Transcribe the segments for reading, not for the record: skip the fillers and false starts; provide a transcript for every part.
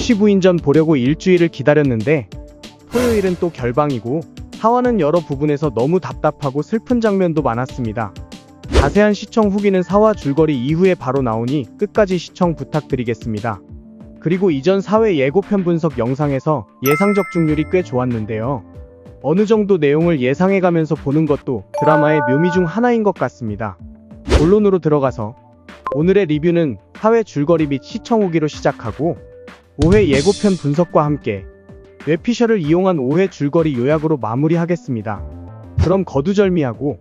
혹시 부인전 보려고 일주일을 기다렸는데 토요일은 또 결방이고 사화는 여러 부분에서 너무 답답하고 슬픈 장면도 많았습니다. 자세한 시청 후기는 사화 줄거리 이후에 바로 나오니 끝까지 시청 부탁드리겠습니다. 그리고 이전 4회 예고편 분석 영상에서 예상 적중률이 꽤 좋았는데요. 어느 정도 내용을 예상해가면서 보는 것도 드라마의 묘미 중 하나인 것 같습니다. 본론으로 들어가서 오늘의 리뷰는 4회 줄거리 및 시청 후기로 시작하고 5회 예고편 분석과 함께 뇌피셜을 이용한 5회 줄거리 요약으로 마무리하겠습니다. 그럼 거두절미하고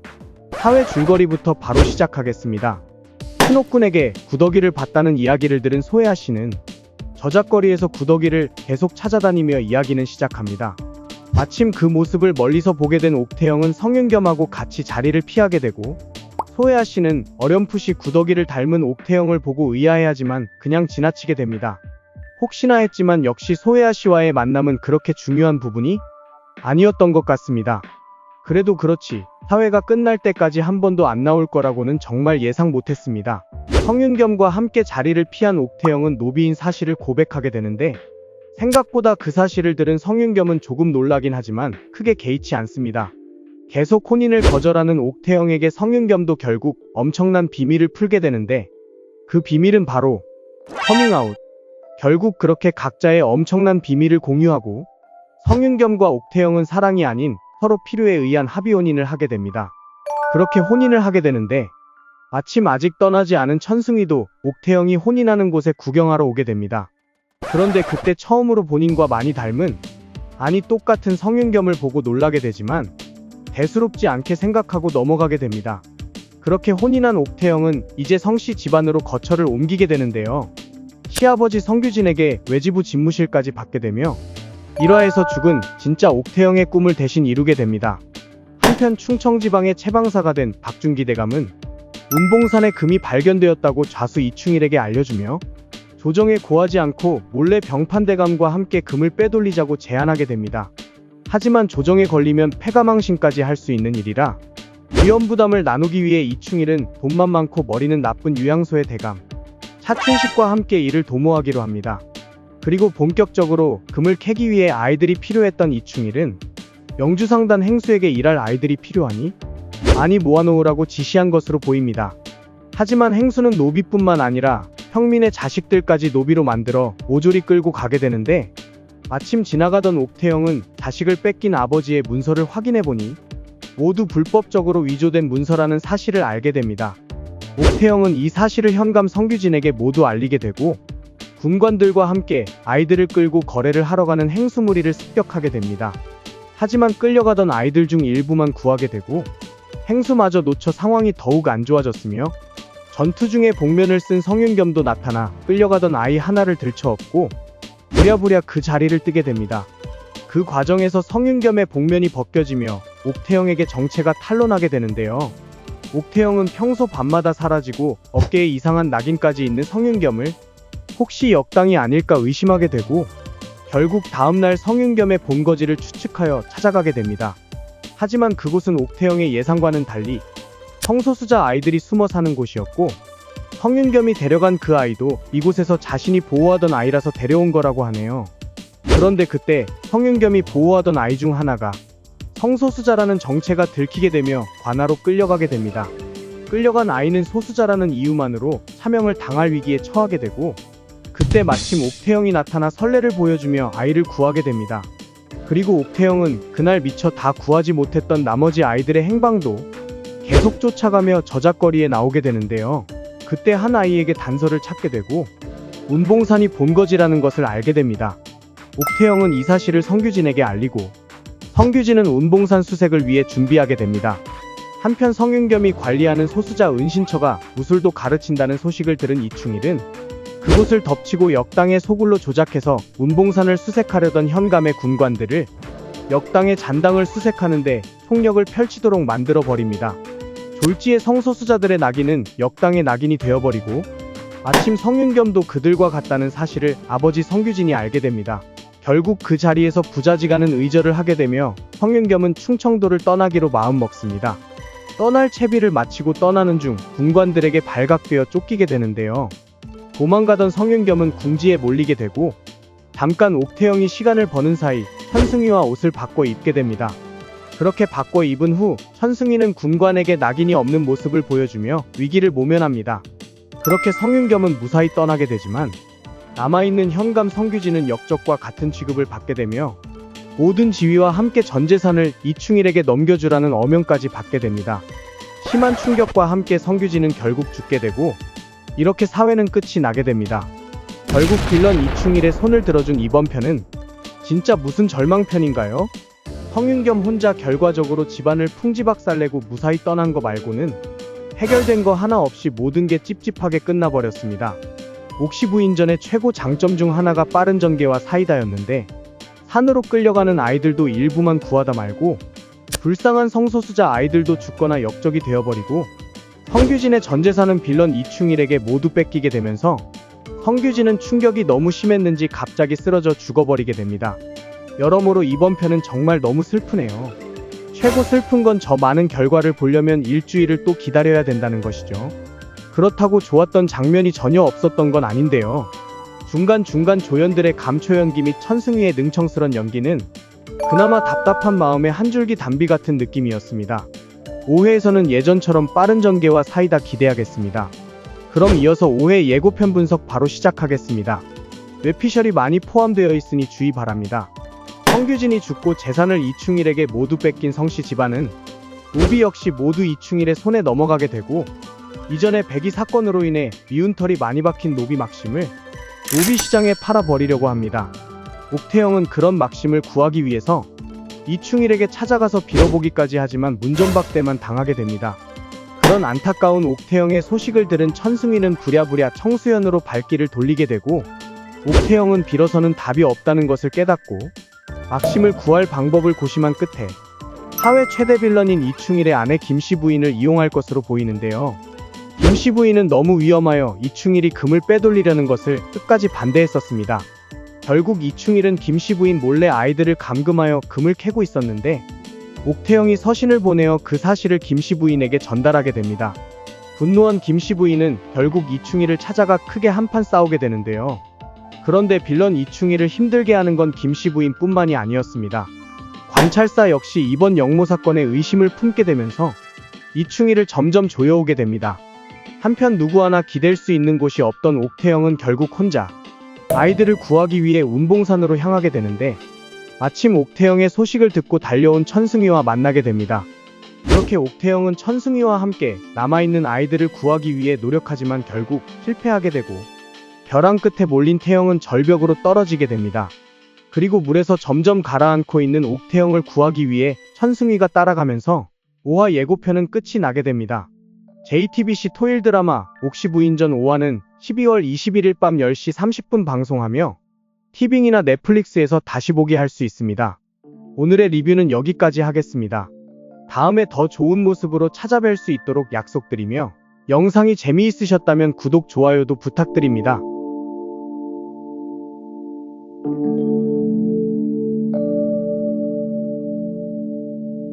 4회 줄거리부터 바로 시작하겠습니다. 신옥군에게 구더기를 봤다는 이야기를 들은 소혜아 씨는 저작거리에서 구더기를 계속 찾아다니며 이야기는 시작합니다. 마침 그 모습을 멀리서 보게 된 옥태영은 성윤겸하고 같이 자리를 피하게 되고 소혜아 씨는 어렴풋이 구더기를 닮은 옥태영을 보고 의아해하지만 그냥 지나치게 됩니다. 혹시나 했지만 역시 소혜아 씨와의 만남은 그렇게 중요한 부분이 아니었던 것 같습니다. 그래도 그렇지 4회가 끝날 때까지 한 번도 안 나올 거라고는 정말 예상 못했습니다. 성윤겸과 함께 자리를 피한 옥태영은 노비인 사실을 고백하게 되는데 생각보다 그 사실을 들은 성윤겸은 조금 놀라긴 하지만 크게 개의치 않습니다. 계속 혼인을 거절하는 옥태영에게 성윤겸도 결국 엄청난 비밀을 풀게 되는데 그 비밀은 바로 커밍아웃. 결국 그렇게 각자의 엄청난 비밀을 공유하고 성윤겸과 옥태영은 사랑이 아닌 서로 필요에 의한 합의 혼인을 하게 됩니다. 그렇게 혼인을 하게 되는데 마침 아직 떠나지 않은 천승희도 옥태영이 혼인하는 곳에 구경하러 오게 됩니다. 그런데 그때 처음으로 본인과 많이 닮은, 아니 똑같은 성윤겸을 보고 놀라게 되지만 대수롭지 않게 생각하고 넘어가게 됩니다. 그렇게 혼인한 옥태영은 이제 성씨 집안으로 거처를 옮기게 되는데요. 시아버지 성규진에게 외지부 집무실까지 받게 되며 일화에서 죽은 진짜 옥태영의 꿈을 대신 이루게 됩니다. 한편 충청지방의 채방사가 된 박준기 대감은 운봉산에 금이 발견되었다고 좌수 이충일에게 알려주며 조정에 고하지 않고 몰래 병판대감과 함께 금을 빼돌리자고 제안하게 됩니다. 하지만 조정에 걸리면 패가망신까지 할 수 있는 일이라 위험 부담을 나누기 위해 이충일은 돈만 많고 머리는 나쁜 유양소의 대감 차춘식과 함께 이를 도모하기로 합니다. 그리고 본격적으로 금을 캐기 위해 아이들이 필요했던 이충일은 명주상단 행수에게 일할 아이들이 필요하니 많이 모아놓으라고 지시한 것으로 보입니다. 하지만 행수는 노비뿐만 아니라 평민의 자식들까지 노비로 만들어 모조리 끌고 가게 되는데 마침 지나가던 옥태영은 자식을 뺏긴 아버지의 문서를 확인해보니 모두 불법적으로 위조된 문서라는 사실을 알게 됩니다. 옥태영은 이 사실을 현감 성규진에게 모두 알리게 되고 군관들과 함께 아이들을 끌고 거래를 하러 가는 행수무리를 습격하게 됩니다. 하지만 끌려가던 아이들 중 일부만 구하게 되고 행수마저 놓쳐 상황이 더욱 안 좋아졌으며 전투 중에 복면을 쓴 성윤겸도 나타나 끌려가던 아이 하나를 들쳐업고 부랴부랴 그 자리를 뜨게 됩니다. 그 과정에서 성윤겸의 복면이 벗겨지며 옥태영에게 정체가 탄로나게 되는데요. 옥태영은 평소 밤마다 사라지고 어깨에 이상한 낙인까지 있는 성윤겸을 혹시 역당이 아닐까 의심하게 되고 결국 다음날 성윤겸의 본거지를 추측하여 찾아가게 됩니다. 하지만 그곳은 옥태영의 예상과는 달리 성소수자 아이들이 숨어 사는 곳이었고 성윤겸이 데려간 그 아이도 이곳에서 자신이 보호하던 아이라서 데려온 거라고 하네요. 그런데 그때 성윤겸이 보호하던 아이 중 하나가 성소수자라는 정체가 들키게 되며 관아로 끌려가게 됩니다. 끌려간 아이는 소수자라는 이유만으로 차명을 당할 위기에 처하게 되고 그때 마침 옥태영이 나타나 선례를 보여주며 아이를 구하게 됩니다. 그리고 옥태영은 그날 미처 다 구하지 못했던 나머지 아이들의 행방도 계속 쫓아가며 저작거리에 나오게 되는데요. 그때 한 아이에게 단서를 찾게 되고 운봉산이 본거지라는 것을 알게 됩니다. 옥태영은 이 사실을 성규진에게 알리고 성규진은 운봉산 수색을 위해 준비하게 됩니다. 한편 성윤겸이 관리하는 소수자 은신처가 무술도 가르친다는 소식을 들은 이충일은 그곳을 덮치고 역당의 소굴로 조작해서 운봉산을 수색하려던 현감의 군관들을 역당의 잔당을 수색하는데 총력을 펼치도록 만들어버립니다. 졸지의 성소수자들의 낙인은 역당의 낙인이 되어버리고 마침 성윤겸도 그들과 같다는 사실을 아버지 성규진이 알게 됩니다. 결국 그 자리에서 부자지간은 의절을 하게 되며 성윤겸은 충청도를 떠나기로 마음먹습니다. 떠날 채비를 마치고 떠나는 중 군관들에게 발각되어 쫓기게 되는데요. 도망가던 성윤겸은 궁지에 몰리게 되고 잠깐 옥태영이 시간을 버는 사이 천승희와 옷을 바꿔 입게 됩니다. 그렇게 바꿔 입은 후 천승희는 군관에게 낙인이 없는 모습을 보여주며 위기를 모면합니다. 그렇게 성윤겸은 무사히 떠나게 되지만 남아있는 현감 성규진은 역적과 같은 취급을 받게 되며 모든 지위와 함께 전 재산을 이충일에게 넘겨주라는 어명까지 받게 됩니다. 심한 충격과 함께 성규진은 결국 죽게 되고 이렇게 사회는 끝이 나게 됩니다. 결국 빌런 이충일의 손을 들어준 이번 편은 진짜 무슨 절망편인가요? 성윤겸 혼자 결과적으로 집안을 풍지박살내고 무사히 떠난 거 말고는 해결된 거 하나 없이 모든 게 찝찝하게 끝나버렸습니다. 옥시부인전의 최고 장점 중 하나가 빠른 전개와 사이다였는데 산으로 끌려가는 아이들도 일부만 구하다 말고 불쌍한 성소수자 아이들도 죽거나 역적이 되어버리고 성규진의 전 재산은 빌런 이충일에게 모두 뺏기게 되면서 성규진은 충격이 너무 심했는지 갑자기 쓰러져 죽어버리게 됩니다. 여러모로 이번 편은 정말 너무 슬프네요. 최고 슬픈 건 저 많은 결과를 보려면 일주일을 또 기다려야 된다는 것이죠. 그렇다고 좋았던 장면이 전혀 없었던 건 아닌데요. 중간중간 조연들의 감초 연기 및 천승희의 능청스런 연기는 그나마 답답한 마음에 한 줄기 담비 같은 느낌이었습니다. 5회에서는 예전처럼 빠른 전개와 사이다 기대하겠습니다. 그럼 이어서 5회 예고편 분석 바로 시작하겠습니다. 뇌피셜이 많이 포함되어 있으니 주의 바랍니다. 성규진이 죽고 재산을 이충일에게 모두 뺏긴 성씨 집안은 우비 역시 모두 이충일의 손에 넘어가게 되고 이전에 백이 사건으로 인해 미운 털이 많이 박힌 노비 막심을 노비 시장에 팔아버리려고 합니다. 옥태영은 그런 막심을 구하기 위해서 이충일에게 찾아가서 빌어보기까지 하지만 문전박대만 당하게 됩니다. 그런 안타까운 옥태영의 소식을 들은 천승희는 부랴부랴 청수연으로 발길을 돌리게 되고 옥태영은 빌어서는 답이 없다는 것을 깨닫고 막심을 구할 방법을 고심한 끝에 사회 최대 빌런인 이충일의 아내 김씨 부인을 이용할 것으로 보이는데요. 김씨 부인은 너무 위험하여 이충일이 금을 빼돌리려는 것을 끝까지 반대했었습니다. 결국 이충일은 김씨 부인 몰래 아이들을 감금하여 금을 캐고 있었는데 옥태영이 서신을 보내어 그 사실을 김씨 부인에게 전달하게 됩니다. 분노한 김씨 부인은 결국 이충일을 찾아가 크게 한판 싸우게 되는데요. 그런데 빌런 이충일을 힘들게 하는 건 김씨 부인뿐만이 아니었습니다. 관찰사 역시 이번 영모 사건에 의심을 품게 되면서 이충일을 점점 조여오게 됩니다. 한편 누구 하나 기댈 수 있는 곳이 없던 옥태영은 결국 혼자 아이들을 구하기 위해 운봉산으로 향하게 되는데 마침 옥태영의 소식을 듣고 달려온 천승희와 만나게 됩니다. 그렇게 옥태영은 천승희와 함께 남아있는 아이들을 구하기 위해 노력하지만 결국 실패하게 되고 벼랑 끝에 몰린 태영은 절벽으로 떨어지게 됩니다. 그리고 물에서 점점 가라앉고 있는 옥태영을 구하기 위해 천승희가 따라가면서 5화 예고편은 끝이 나게 됩니다. JTBC 토일 드라마 옥시부인전 5화는 12월 21일 밤 10시 30분 방송하며 티빙이나 넷플릭스에서 다시 보기 할 수 있습니다. 오늘의 리뷰는 여기까지 하겠습니다. 다음에 더 좋은 모습으로 찾아뵐 수 있도록 약속드리며 영상이 재미있으셨다면 구독, 좋아요도 부탁드립니다.